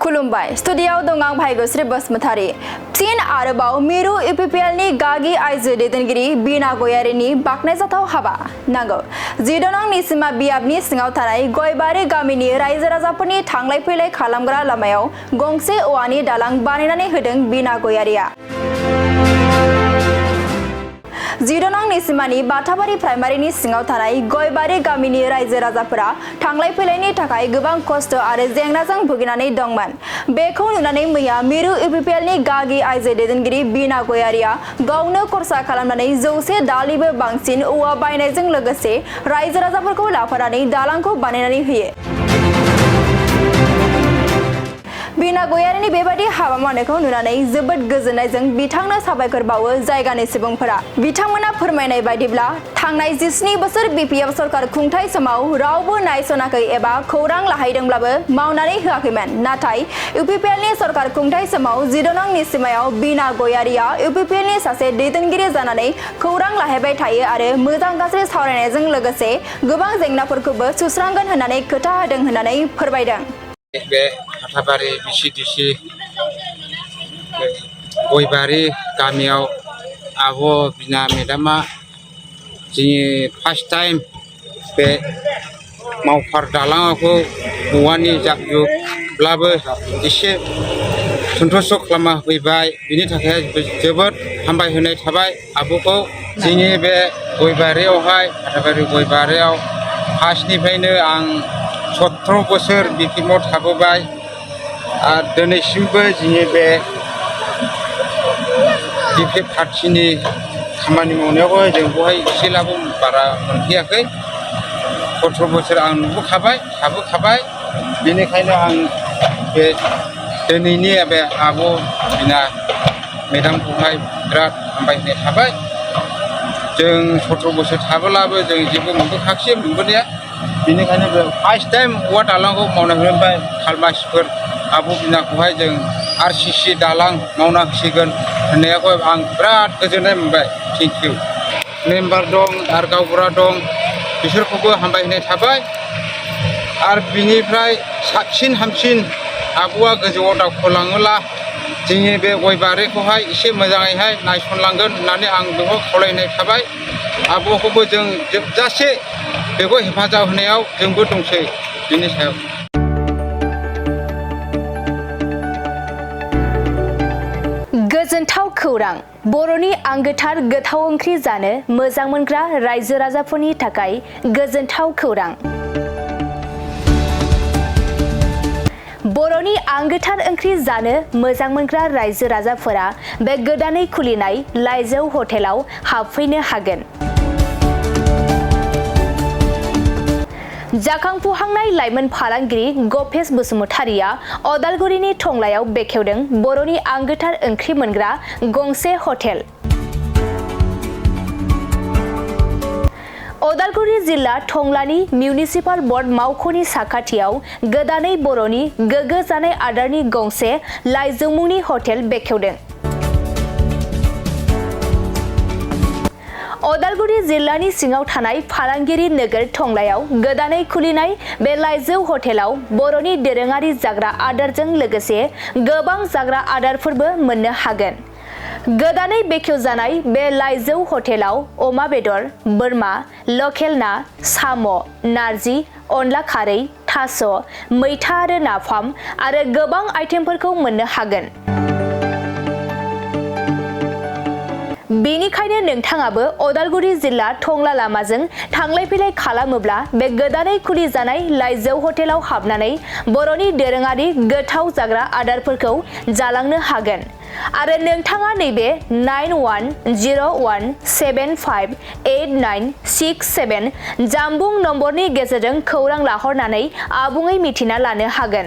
खुलुमबाय स्टुडियाव दं आं भाग्यश्री बसुमतारी फिन आरोबाव मिरु इउपिपिएलनि गागि आइजो दैदेनगिरि बिना गयारिनि बाखनायजाथाव हाबा नांगौ 10 नं निसिमा बियाबनि सिङाव थानाय गयबारि गामिनि रायजो राजाफोरनि थांलाय फैलाय खालामग्रा लामायाव गंसे औवानि दालां बानायनानै होदों बिना गयारिया 10 नं निसिमानि बाथाबारि प्राइमारिनि सिङाव थानाय गयबारि गामिनि रायजो राजाफोरा थांलाय फैलायनि थाखाय गोबां खस्थ आरो जेंनाजों भुगिनानै दंमोन बेखौ नुनानै मैया मिरु इउपिपिएलनि गागि आइजो दैदेनगिरि बिना गयारिया गावनो खरसा खालामनानै 100 दालनिबो बांसिन औवा बायनायजों लोगोसे रायजो राजाफोरखौ लाफानानै दालांखौ बानायनानै होयो बिना गयारिनि बेबादि हाबा मावनायखौ नुनानै जोबोद गोजोननायजों बिथांनो साबायखर बावो जायगानि सुबुंफोरा बिथांमोना फोरमायनाय बायदिब्ला थांनाय 17 बोसोर बिपिएफ सरकार खुंथाय समाव रावबो नायसनाखै एबा खौरां लाहैदोंब्लाबो मावनानै होआखैमोन नाथाय इउपिपिएलनि सरकार खुंथाय समाव 10 नं निसिमायाव बिना गयारिया इउपिपिएलनि सासे दैदेनगिरि जानानै खौरां लाहैबाय थायो आरो मोजां गाज्रि सावरायनायजों लोगोसे गोबां जेंनाफोरखौबो सुस्रांगोन होननानै खोथा होदों होननानै फोरमायदों बे बाथाबारि बिसिडिसि गयबारि गामियाव आब' बिना मेदामा जोंनि फार्स्ट टाइम बे मावफार दालांखौ औवानि जाबजुब्लाबो एसे सन्थुष्ट खालामना होफैबाय बिनि थाखाय जोबोद हामबाय होनाय थाबाय आब'खौ जोंनि बे गयबारियावहाय बाथाबारि गयबारियाव फार्स्टनिफ्रायनो आं 17 बोसोर बिपिएफआव थाबोबाय आरो दिनैसिमबो जोंनि बे बिपिएफ पार्टिनि खामानि मावनायावबो जों बेवहाय एसेब्लाबो बारा मोनफैयाखै 17 बोसोर आं नुबोखाबाय थाबोखाबाय बेनिखायनो आं बे दिनैनि बे आब' बिना मेदामखौहाय बिराद हामबाय होनाय थाबाय जों 17 बोसोर थाबोलाबो जों जेबो मोनबोखायाखै मोनबोनाया बेनिखायनो बे फार्स्ट टाइम औवा दालांखौ मावना होबाय खालमासिफोर आब' बिनाखौहाय जों आरसिसि दालां मावना होसिगोन होननायखौ आं बिराद गोजोननाय मोनबाय थेंक इउ मेम्बार दं आरो गावबुरा दं बिसोरखौबो हामबाय होनाय थाबाय आरो बिनिफ्राय साबसिन हामसिन आब'आ गोजौआव दावखोलाङोब्ला जोंनि बे गयबारिखौहाय एसे मोजाङैहाय नायसनलांगोन होननानै आं बेखौ खावलायनाय थाबाय आब'खौबो जों जोबजासे बेखौ हेफाजाब होनायाव जोंबो दंसै बिनि सायाव गोजोनथाव खौरां बर'नि आंगोथार गोथाव ओंख्रि जानो मोजां मोनग्रा रायजो राजाफोरनि थाखाय गोजोनथाव खौरां बर'नि आंगोथार ओंख्रि जानो मोजां मोनग्रा रायजो राजाफोरा बे गोदानै खुलिनाय लाइजौ हटेलाव हाबफैनो हागोन जाखांफुहांनाय लाइमोन फालांगिरि गपेश बसुमतारिया अदालगुरिनि टंलायाव बेखेवदों बर'नि आंगोथार ओंख्रि मोनग्रा गंसे हटेल अदालगुरि जिल्ला टंलानि मिउनिसिपाल बर्ड मावख'नि साखाथियाव गोदानै बर'नि गोग्गो जानाय आदारनि गंसे लाइजौ मुंनि हटेल बेखेवदों अदालगुरि जिल्लानि सिङाव थानाय फालांगिरि नोगोर टंलायाव गोदानै खुलिनाय बे लाइजौ हटेलाव बर'नि दोरोङारि जाग्रा आदारजों लोगोसे गोबां जाग्रा आदारफोरबो मोननो हागोन गोदानै बेखेवजानाय बे लाइजौ हटेलाव अमा बेदर बोरमा लकेल ना साम' नारजि अनला खारै थास' मैथा आरो नाफाम आरो गोबां आइटेमफोरखौ मोननो हागोन बेनिखायनो नोंथाङाबो अदालगुरि जिल्ला टंला लामाजों थांलाय फैलाय खालामोब्ला बे गोदानै खुलिजानाय लाइजौ हटेलाव हाबनानै बर'नि दोरोङारि गोथाव जाग्रा आदारफोरखौ जालांनो हागोन आरो नोंथाङा नैबे 9101758967 जानबुं नम्बरनि गेजेरजों खौरां लाहरनानै आबुङै मिथिना लानो हागोन